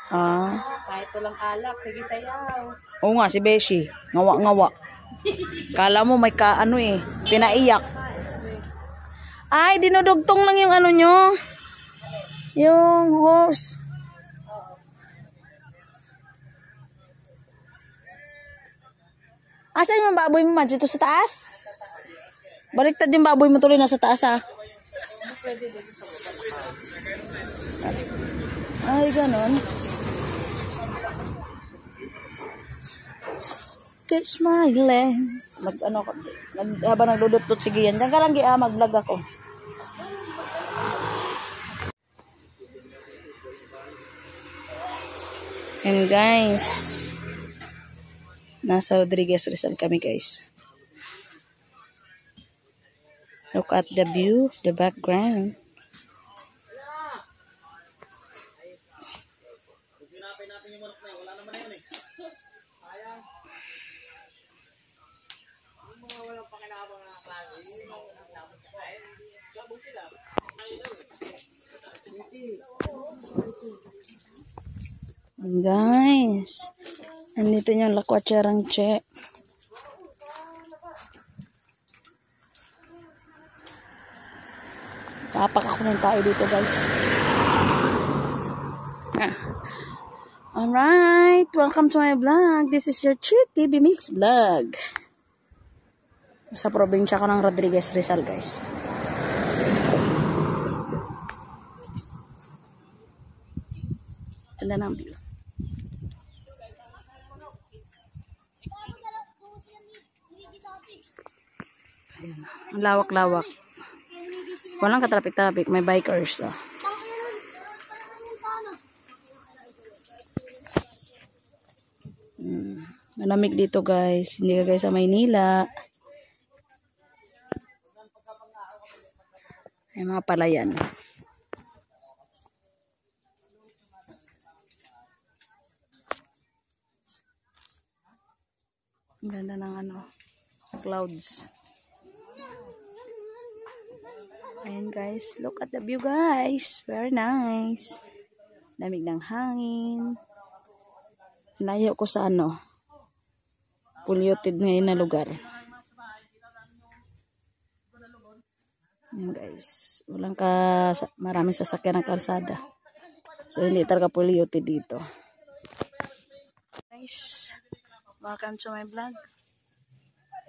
Ah. Kahit walang alak, sige sayaw. Oo nga, si Beshi. Ngawa-ngawa. Kala mo may pinaiyak. Ay, dinudugtong lang yung ano nyo. Yung hose. Asan yung baboy mo, Mads? Ito sa taas? Baliktad din baboy mo tuloy na sa taas, ha? Pwede dito sa baba. Ay, ganon. Keep smiling. Habang naglulot-lot, sige yan. Diyan ka lang, mag-vlog ako. And guys, nasa Rodriguez Rizal kami, guys. Look at the view, the background. And guys, nandito yung lakwatserang che. Kapak ako ng tayo dito, guys. Alright, welcome to my vlog. This is your Cheat TV Mix Vlog. Sa probinsya ko ng Rodriguez Rizal, guys. Ganda ng view. Ayan. Ang lawak-lawak. Walang katrapik-trapik. May bikers. Oh. Malamig dito, guys. Hindi ka guys sa Maynila. Ay, mga palayan. Ang ganda ng clouds. Ayan, guys. Look at the view, guys. Very nice. Lamig ng hangin. Layo ko sa polluted ngayon na lugar. Ayan, guys. Maraming sasakyan ng kalsada. So, hindi talaga polluted dito. Guys, welcome to my vlog.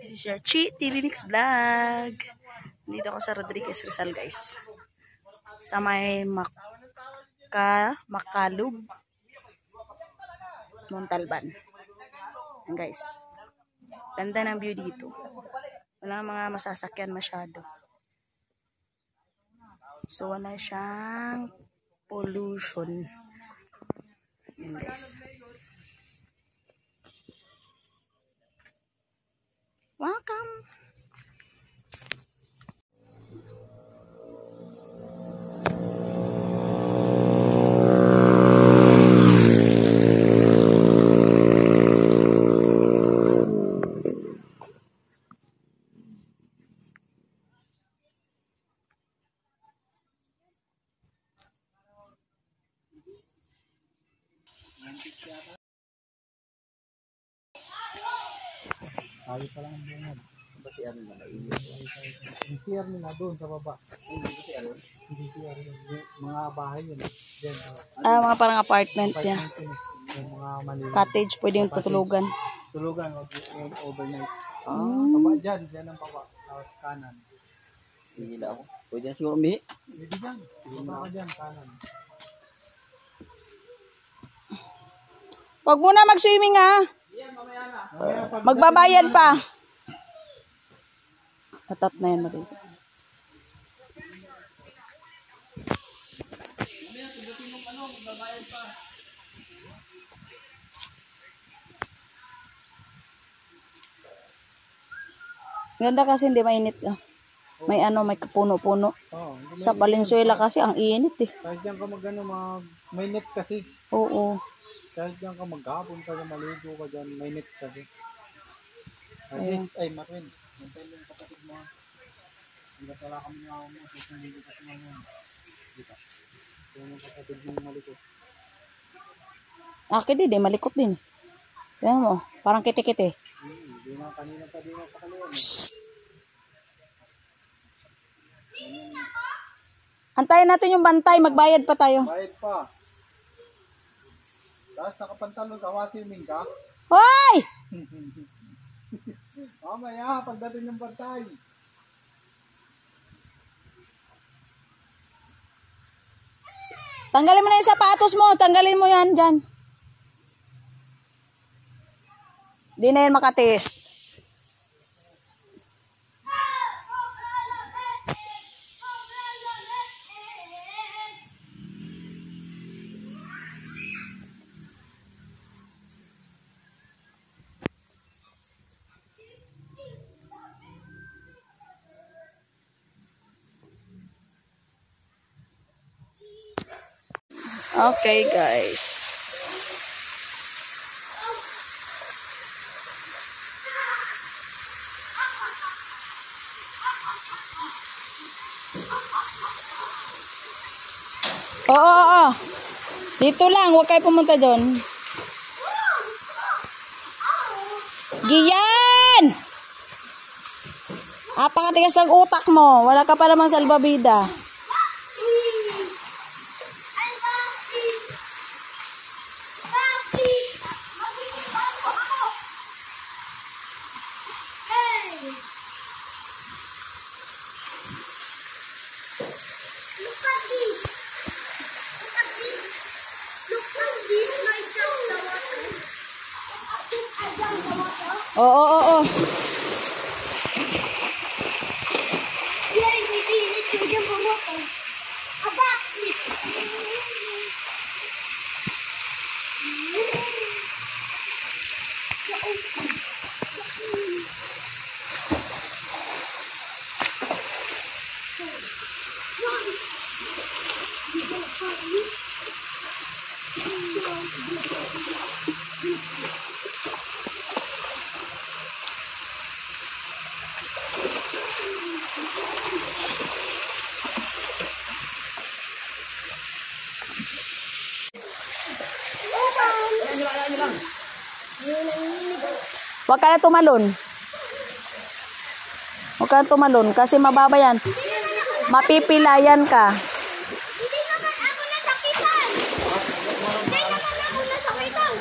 This is your Cheat TV Mix Vlog. Dito ako sa Rodriguez Rizal, guys. Sa may Makalub, Montalban. Ayan, guys. Ganda ng view dito. Wala mga masasakyan masyado. So, wala siyang pollution. Ayan, guys. Welcome! Sabi pa lang ang bungad. Ba si Aaron na? Yung CR nila doon sa baba. Hindi si Aaron? Hindi si Aaron. Mga bahay yun. Mga parang apartment niya. Yung mga maliit. Cottage, pwedeng tutulugan. Tulugan, yung overnight. Baba dyan ang baba. Tapos kanan. Hindi ako. Pwede na siguro umihi? Pwede dyan. Baba ka dyan, kanan. Huwag muna mag-swimming, ha? Magbabayad pa. Atap na yan, Marie. Ganda kasi hindi mainit. May may puno-puno. Sa Valenzuela kasi ang init eh. Kahit diyan ka mainit kasi. Oo. Kahit diyan ka maghapon ka maligo ka diyan, mainit kasi. Ay Marvin, nantay yung kapatid mo. Hindi pala kami nga mo sa hindi kasi naman. Dito. Yung kapatid mo maliko. Akin din, malikot din. Tingnan mo, parang kiti-kiti. Hindi na, kanina pa din ako kanina. Antayin natin yung bantay, magbayad pa tayo. Bayad pa. Tapos nakapantalon ka, swimming ka. Hoy! Mamaya, pagdating ng bantay. Tanggalin mo na yung sapatos mo. Tanggalin mo yan dyan. Di na yan makatiis. Okay, guys. Oo. Dito lang, huwag kayo pumunta doon. Gian! Apakatigas ng utak mo. Wala ka pa naman salbabida. Oo. Huwag ka na tumalon. Huwag ka na tumalon kasi mababa yan. Mapipilayan ka. Hindi naman ako nasakitan. Hindi naman ako nasakitan.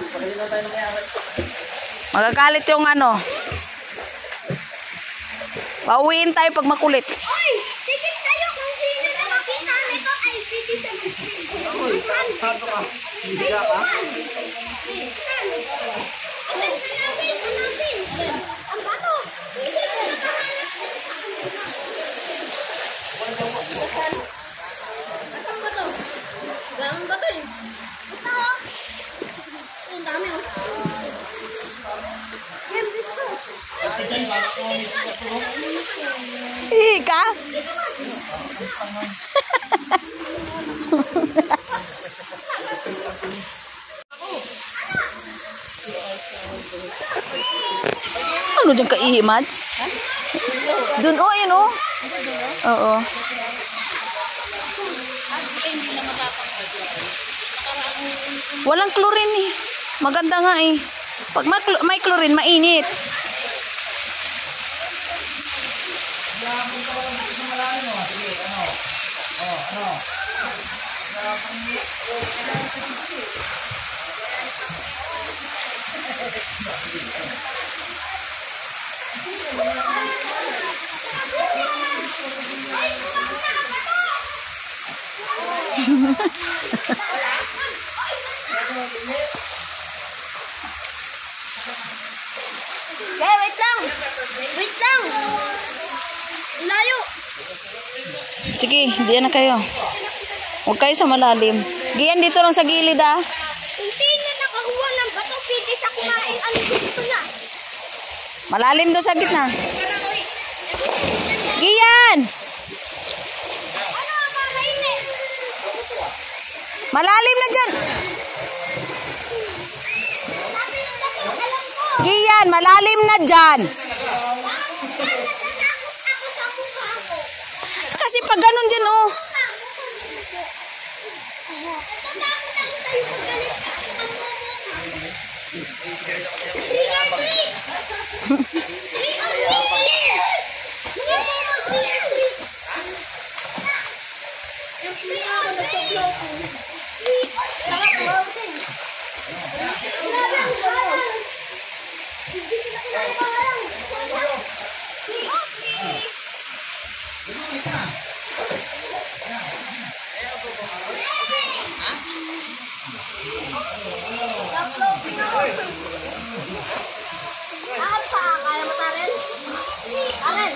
Magagalit yung ano. Pauwiin tayo pag makulit. Oy! Tigil kayo kung sino nakakita nito ay 57. Hindi ka ka? Ang bato! Ang bato? Ang bato eh. Ito oh. Ang dami oh. Yan dito. Ika? Ano dyan ka-ihi, Mads? Doon, oh, yun, oh. Oo. Walang chlorine, eh. Maganda nga, eh. Pag may chlorine, mainit. Wait lang! Wait lang! Layo! Sige, diyan na kayo. Huwag kayo sa malalim. Giyan dito lang sa gilid, ah. Kung sino nakakuha ng bato, pwede sa kumain. Ano gusto na? Malalim doon sa gitna. Giyan! Ano ang kakainin? Malalim na dyan. Sabi ng bato, alam ko. Giyan, malalim na dyan. Natatakot ako sa mukha ko. Kasi pag ganun dyan, oh. Natatakot ako sa'yo pag galit ka. Ang momo Kaya mo tarin? Tarin!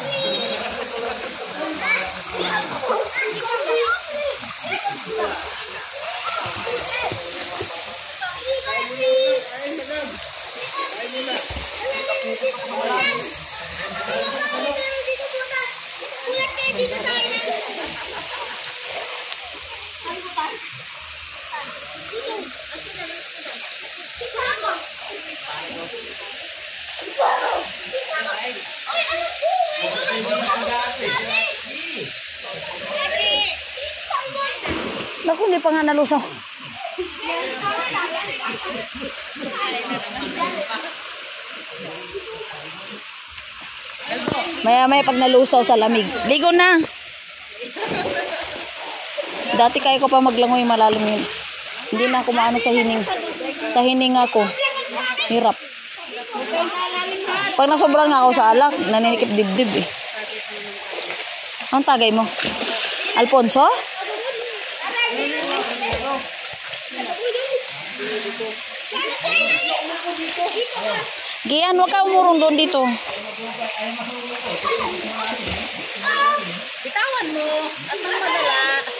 Naku, hindi pa nga nalusaw. Maya-maya pag nalusaw sa lamig. Ligo na. Dati kaya ko pa maglangoy malalim yun. Hindi na ako maano sa hining. Sa hining ako. Hirap. Pag nasobrang nga ako sa alak, naninikip dibdib eh. Ang tagay mo? Alfonso? Gian, huwag ka umurong doon dito. Bitawan mo. At nang madala.